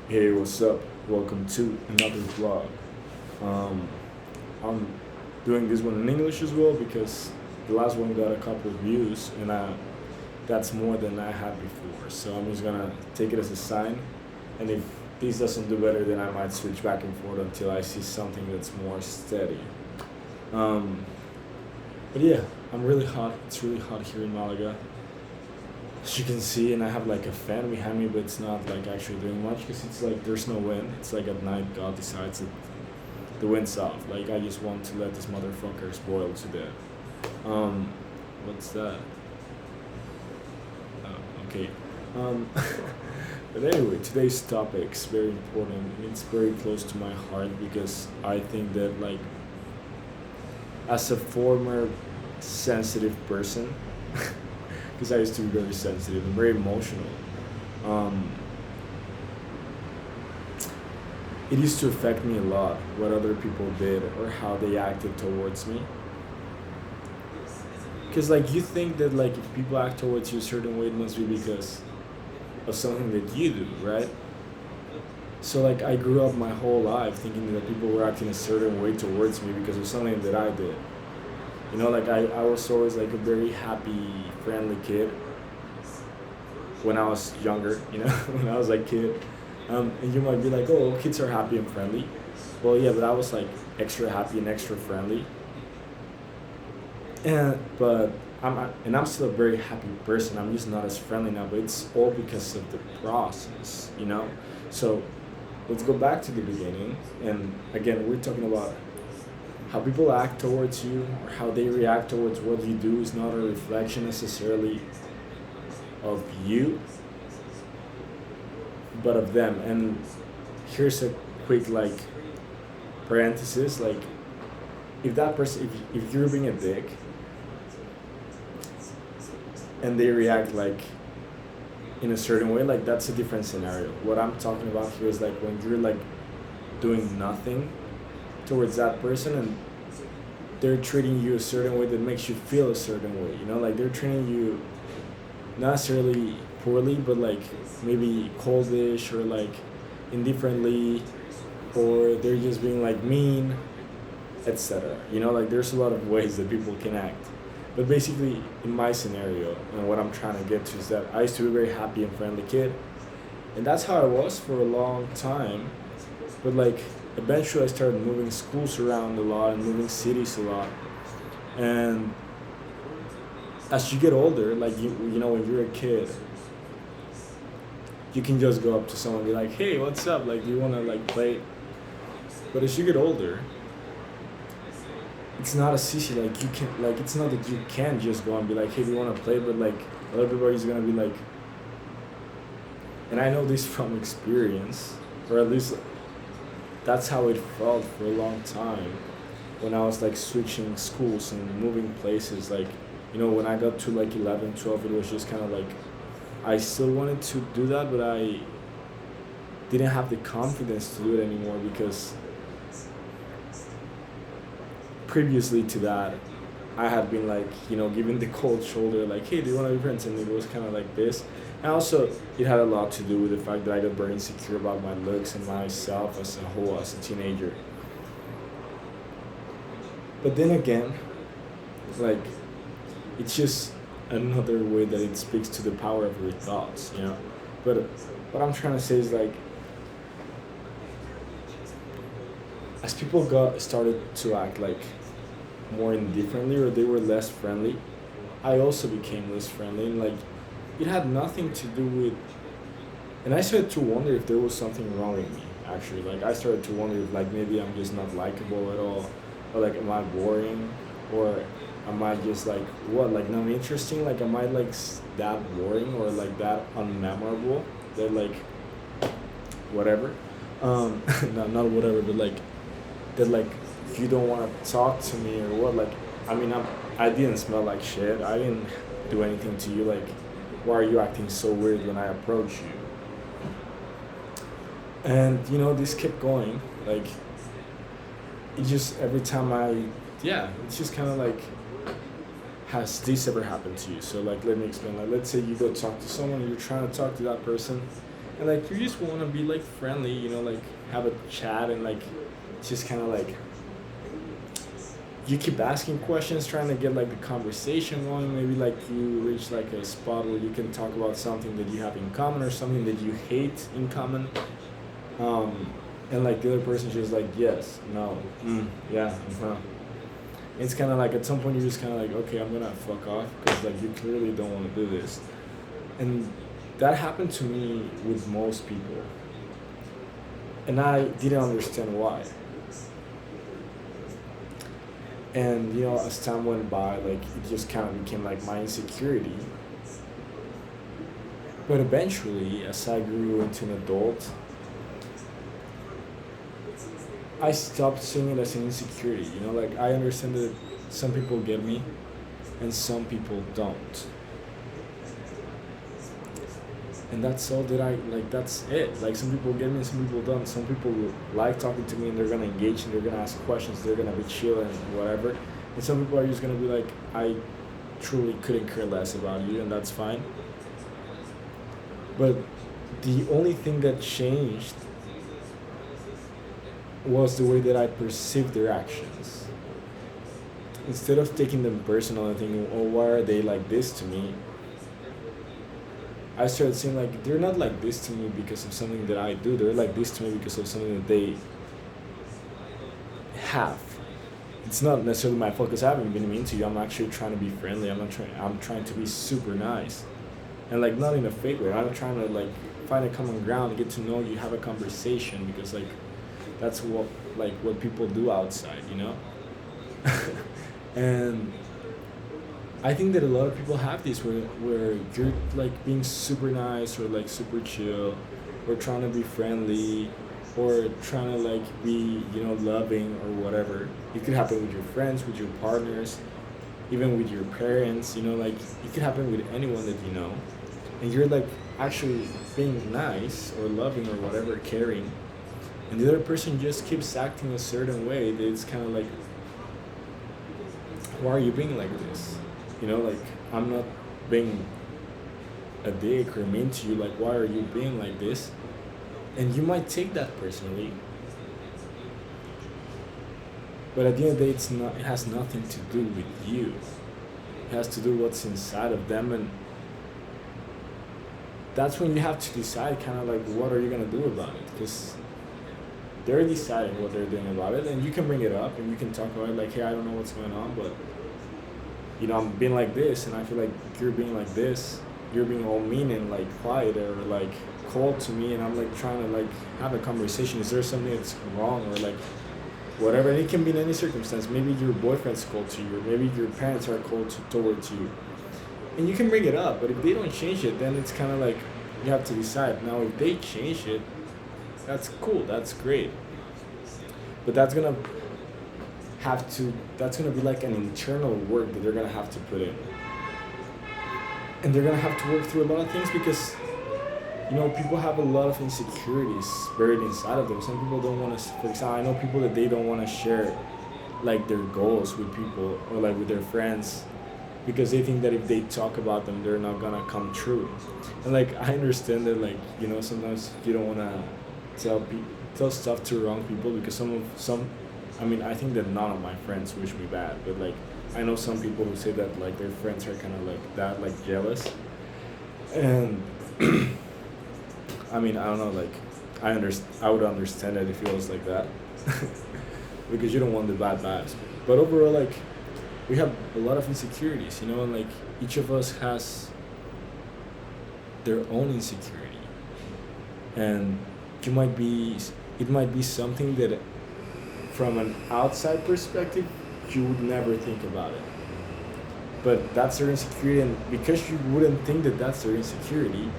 Hey, what's up? Welcome to another vlog. Um, I'm doing this one in English as well because the last one got a couple of views, and that's more than I had before. So I'm just gonna take it as a sign, and if this doesn't do better, then I might switch back and forth until I see something that's more steady. Um, but yeah, I'm really hot. It's really hot here in Malaga, as you can see, and I have like a fan behind me, but it's not like actually doing much because it's like there's no wind. It's like at night God decides that the wind's off. Like I just want to let this motherfucker spoil to death. Um, what's that? Okay. Um, but anyway, today's topic is very important. It's very close to my heart because I think that like as a former sensitive person, because I used to be very sensitive and very emotional. Um, it used to affect me a lot what other people did or how they acted towards me. Because like you think that like if people act towards you a certain way, it must be because of something that you do, right? So like I grew up my whole life thinking that people were acting a certain way towards me because of something that I did. Like I was always like a very happy, friendly kid when I was younger, when I was like kid. And you might be like, oh, kids are happy and friendly. Well, yeah, but I was like extra happy and extra friendly. And I'm still a very happy person. I'm just not as friendly now, but it's all because of the process. So let's go back to the beginning. And again, we're talking about how people act towards you or how they react towards what you do is not a reflection necessarily of you, but of them. And here's a quick like parenthesis, like if that person, if you're being a dick and they react like in a certain way, like that's a different scenario. What I'm talking about here is like when you're like doing nothing towards that person and they're treating you a certain way that makes you feel a certain way, like they're treating you not necessarily poorly, but like maybe coldish or like indifferently, or they're just being like mean, etc. Like there's a lot of ways that people can act. But basically, in my scenario, and what I'm trying to get to is that I used to be a very happy and friendly kid, and that's how I was for a long time. But like eventually, I started moving schools around a lot and moving cities a lot, and as you get older, like when you're a kid, you can just go up to someone and be like, "Hey, what's up? Like, do you wanna like play?" But as you get older, it's not as easy. Like you can like it's not that you can just go and be like, "Hey, do you wanna play?" But like everybody's gonna be like, and I know this from experience, or at least that's how it felt for a long time when I was like switching schools and moving places. Like, when I got to like 11, 12, it was just kind of like I still wanted to do that, but I didn't have the confidence to do it anymore because previously to that, I had been like, giving the cold shoulder, like, hey, do you want to be friends? And it was kind of like this. And also, it had a lot to do with the fact that I got very insecure about my looks and myself as a whole, as a teenager. But then again, like, it's just another way that it speaks to the power of your thoughts. But what I'm trying to say is like, as people got started to act like more indifferently or they were less friendly, I also became less friendly, and like it had nothing to do with. And I started to wonder if there was something wrong with me. Actually, like I started to wonder if like maybe I'm just not likable at all, or like am I boring, or am I just like what, like not interesting? Like am I like that boring or like that unmemorable that like whatever? Not whatever, but like that like you don't want to talk to me or what? Like I mean I didn't smell like shit. I didn't do anything to you. Like why are you acting so weird when I approach you? And this kept going. Like it just every time it's just kind of like, has this ever happened to you? So like let me explain. Like let's say you go talk to someone and you're trying to talk to that person and like you just want to be like friendly, like have a chat and like just kind of like you keep asking questions, trying to get like the conversation going. Maybe like you reach like a spot where you can talk about something that you have in common or something that you hate in common. Um, and like the other person just like yes, no, yeah, it's kind of like at some point you're just kind of like, okay, I'm gonna fuck off because like you clearly don't want to do this. And that happened to me with most people, and I didn't understand why. And as time went by, like it just kind of became like my insecurity. But eventually, as I grew into an adult, I stopped seeing it as an insecurity. Like I understand that some people get me and some people don't. And that's all that I like. That's it. Like some people get me and some people don't. Some people like talking to me and they're gonna engage and they're gonna ask questions. They're gonna be chill and whatever. And some people are just gonna be like, I truly couldn't care less about you, and that's fine. But the only thing that changed was the way that I perceived their actions. Instead of taking them personal and thinking, oh, why are they like this to me? I started seeing like they're not like this to me because of something that I do. They're like this to me because of something that they have. It's not necessarily my fault because I haven't been mean to you. I'm actually trying to be friendly. I'm not trying. I'm trying to be super nice, and like not in a fake way. I'm trying to like find a common ground, get to know you, have a conversation because like that's what people do outside. And I think that a lot of people have this where you're like being super nice or like super chill or trying to be friendly or trying to like be loving or whatever. It could happen with your friends, with your partners, even with your parents. Like it could happen with anyone that you know, and you're like actually being nice or loving or whatever, caring, and the other person just keeps acting a certain way that it's kind of like, why are you being like this? Like I'm not being a dick or mean to you. Like why are you being like this? And you might take that personally, but at the end of the day, it's not. It has nothing to do with you. It has to do with what's inside of them, and that's when you have to decide, kind of like, what are you gonna do about it? Because they're deciding what they're doing about it, and you can bring it up and you can talk about it, like, hey, I don't know what's going on, but I'm being like this, and I feel like you're being like this. You're being all mean and like quiet or like cold to me, and I'm like trying to like have a conversation. Is there something that's wrong or like whatever? And it can be in any circumstance. Maybe your boyfriend's cold to you, or maybe your parents are cold towards you, and you can bring it up. But if they don't change it, then it's kind of like you have to decide. Now, if they change it, that's cool. That's great. But that's gonna be like an internal work that they're gonna have to put in, and they're gonna have to work through a lot of things because people have a lot of insecurities buried inside of them. Some people don't want to, for example, I know people that they don't want to share like their goals with people or like with their friends because they think that if they talk about them, they're not gonna come true. And like I understand that, like sometimes you don't want to tell stuff to wrong people because I mean, I think that none of my friends wish me bad, but like I know some people who say that like their friends are kind of like that, like jealous, and I mean, I don't know, like I would understand it if it was like that, because you don't want the bad vibes. But overall, like we have a lot of insecurities, and like each of us has their own insecurity, and it might be something that from an outside perspective you would never think about it, but that's their insecurity, and because you wouldn't think that that's their insecurity,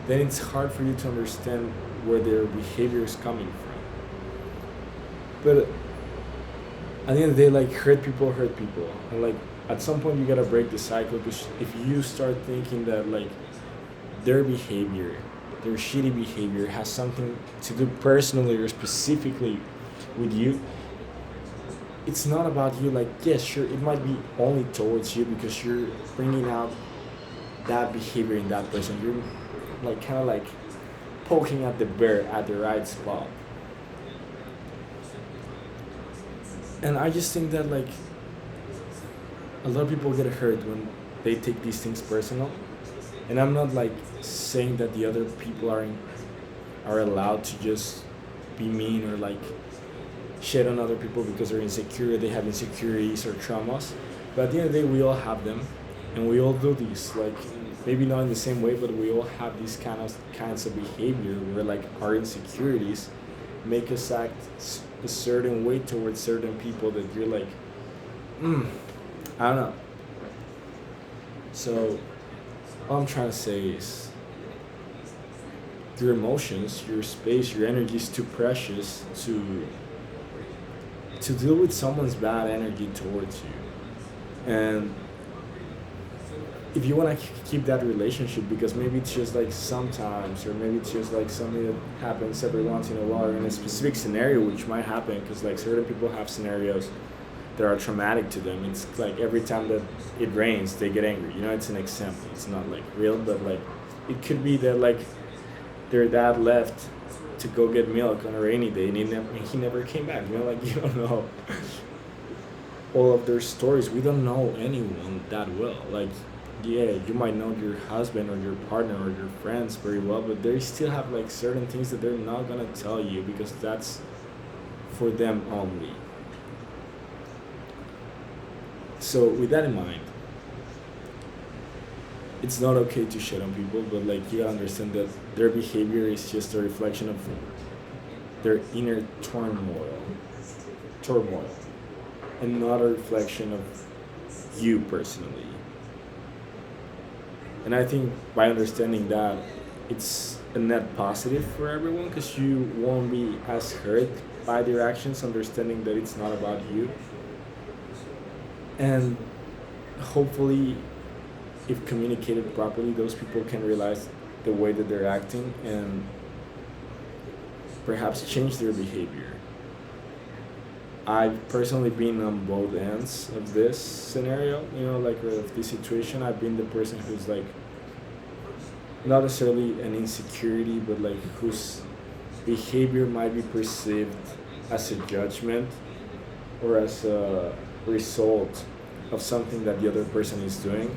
then it's hard for you to understand where their behavior is coming from. But at the end of the day, like hurt people, and like at some point you gotta break the cycle, because if you start thinking that like their behavior, their shitty behavior has something to do personally or specifically with you, it's not about you. Like, yes, sure, it might be only towards you because you're bringing out that behavior in that person. You're like kind of like poking at the bear at the right spot. And I just think that like a lot of people get hurt when they take these things personal. And I'm not like saying that the other people are allowed to just be mean or like shit on other people because they're insecure, they have insecurities or traumas. But at the end of the day, we all have them, and we all do these. Like maybe not in the same way, but we all have these kinds of behavior where like our insecurities make us act a certain way towards certain people that you're like, I don't know. So all I'm trying to say is your emotions, your space, your energy is too precious to deal with someone's bad energy towards you. And if you want to keep that relationship, because maybe it's just like sometimes, or maybe it's just like something that happens every once in a while, or in a specific scenario, which might happen, because like certain people have scenarios that are traumatic to them. It's like every time that it rains, they get angry. You know, it's an example. It's not like real, but like it could be that like their dad left to go get milk on a rainy day, and he never came back. You know, like you don't know all of their stories. We don't know anyone that well. Like, yeah, you might know your husband or your partner or your friends very well, but they still have like certain things that they're not gonna tell you because that's for them only. So with that in mind, it's not okay to shit on people, but like you gotta understand that their behavior is just a reflection of their inner turmoil, and not a reflection of you personally. And I think by understanding that, it's a net positive for everyone because you won't be as hurt by their actions, understanding that it's not about you. And hopefully, if communicated properly, those people can realize the way that they're acting and perhaps change their behavior. I've personally been on both ends of this scenario, you know, like of this situation. I've been the person who's like, not necessarily an insecurity, but like whose behavior might be perceived as a judgment or as a result of something that the other person is doing.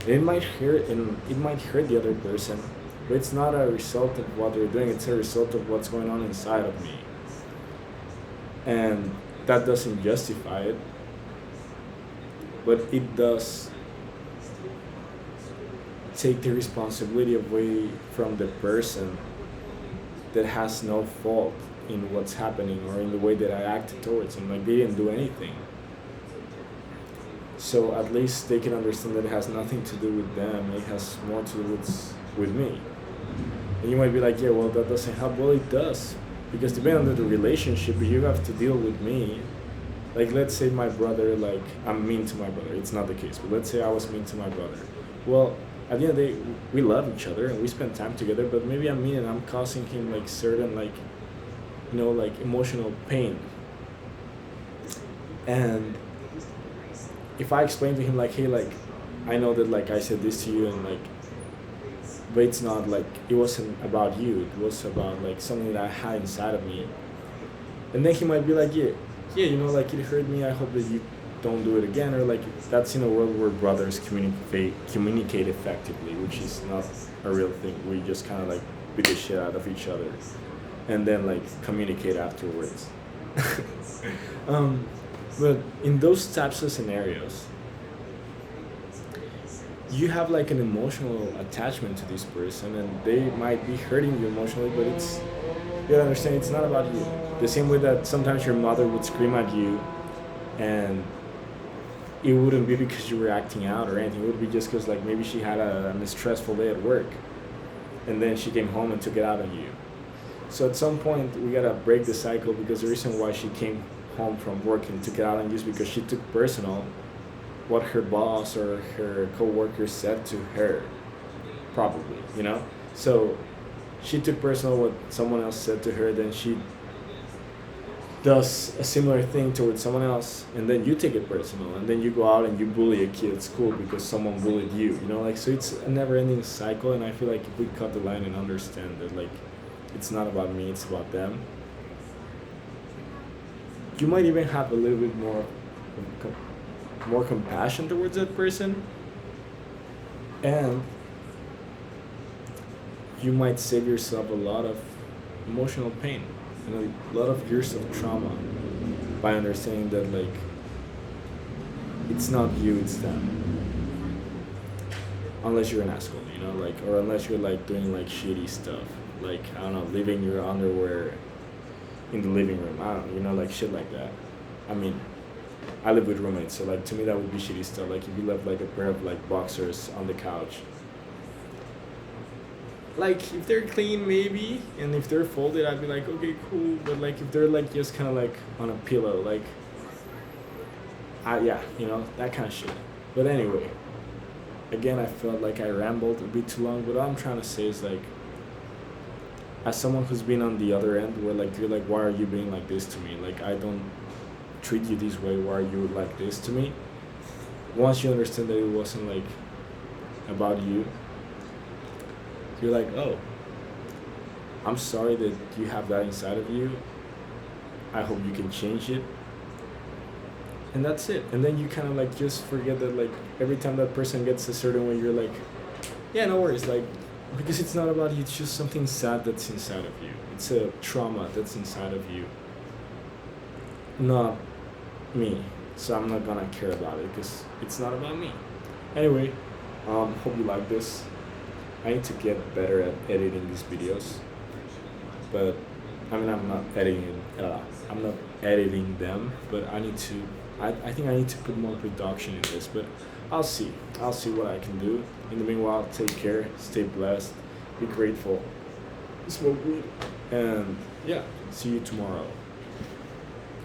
It might hurt the other person, but it's not a result of what they're doing, it's a result of what's going on inside of me. And that doesn't justify it, but it does take the responsibility away from the person that has no fault in what's happening or in the way that I acted towards them. Like they didn't do anything. So at least they can understand that it has nothing to do with them. It has more to do with me. And you might be like, yeah, well, that doesn't help. Well, it does. Because depending on the relationship, you have to deal with me. Like, let's say my brother, like, I'm mean to my brother. It's not the case. But let's say I was mean to my brother. Well, at the end of the day, we love each other and we spend time together. But maybe I'm mean and I'm causing him, like, certain, like, you know, like, emotional pain. And if I explain to him, like, hey, like, I know that, like, I said this to you and, like, but it's not, like, it wasn't about you. It was about, like, something that I had inside of me. And then he might be like, yeah, you know, like, it hurt me. I hope that you don't do it again. Or, like, that's in a world where brothers communicate effectively, which is not a real thing. We just kind of, like, beat the shit out of each other and then, like, communicate afterwards. But in those types of scenarios, you have like an emotional attachment to this person and they might be hurting you emotionally, but it's, you gotta understand, it's not about you. The same way that sometimes your mother would scream at you and it wouldn't be because you were acting out or anything. It would be just because like maybe she had a stressful day at work and then she came home and took it out on you. So at some point we gotta break the cycle, because the reason why she came home from work and took it out on you is because she took personal what her boss or her co-worker said to her, probably, you know? So she took personal what someone else said to her, then she does a similar thing towards someone else, and then you take it personal, and then you go out and you bully a kid at school because someone bullied you, you know? Like, so it's a never-ending cycle, and I feel like if we cut the line and understand that, like, it's not about me, it's about them. You might even have a little bit more compassion towards that person, and you might save yourself a lot of emotional pain and a lot of years of trauma by understanding that like it's not you, it's them. Unless you're an asshole, like, or unless you're like doing like shitty stuff, like, I don't know, leaving your underwear in the living room. I don't know, like shit like that. I mean, I live with roommates, so like to me that would be shitty stuff. Like if you left like a pair of like boxers on the couch. Like if they're clean maybe, and if they're folded I'd be like, okay, cool. But like if they're like just kind of like on a pillow, like, yeah, that kind of shit. But anyway, again, I felt like I rambled a bit too long, but all I'm trying to say is like, as someone who's been on the other end where like you're like, why are you being like this to me? Like I don't treat you this way, why are you like this to me? Once you understand that it wasn't like about you, you're like, oh, I'm sorry that you have that inside of you. I hope you can change it. And that's it. And then you kind of like just forget that like every time that person gets a certain way, you're like, yeah, no worries. Like, because it's not about you, it's just something sad that's inside of you. It's a trauma that's inside of you. Not me. So I'm not gonna care about it because it's not about me. Anyway, hope you like this. I need to get better at editing these videos. But I mean, I'm not editing them, but I need to. I think I need to put more production in this, but I'll see what I can do. In the meanwhile, take care, stay blessed, be grateful, smoke weed, and yeah, see you tomorrow.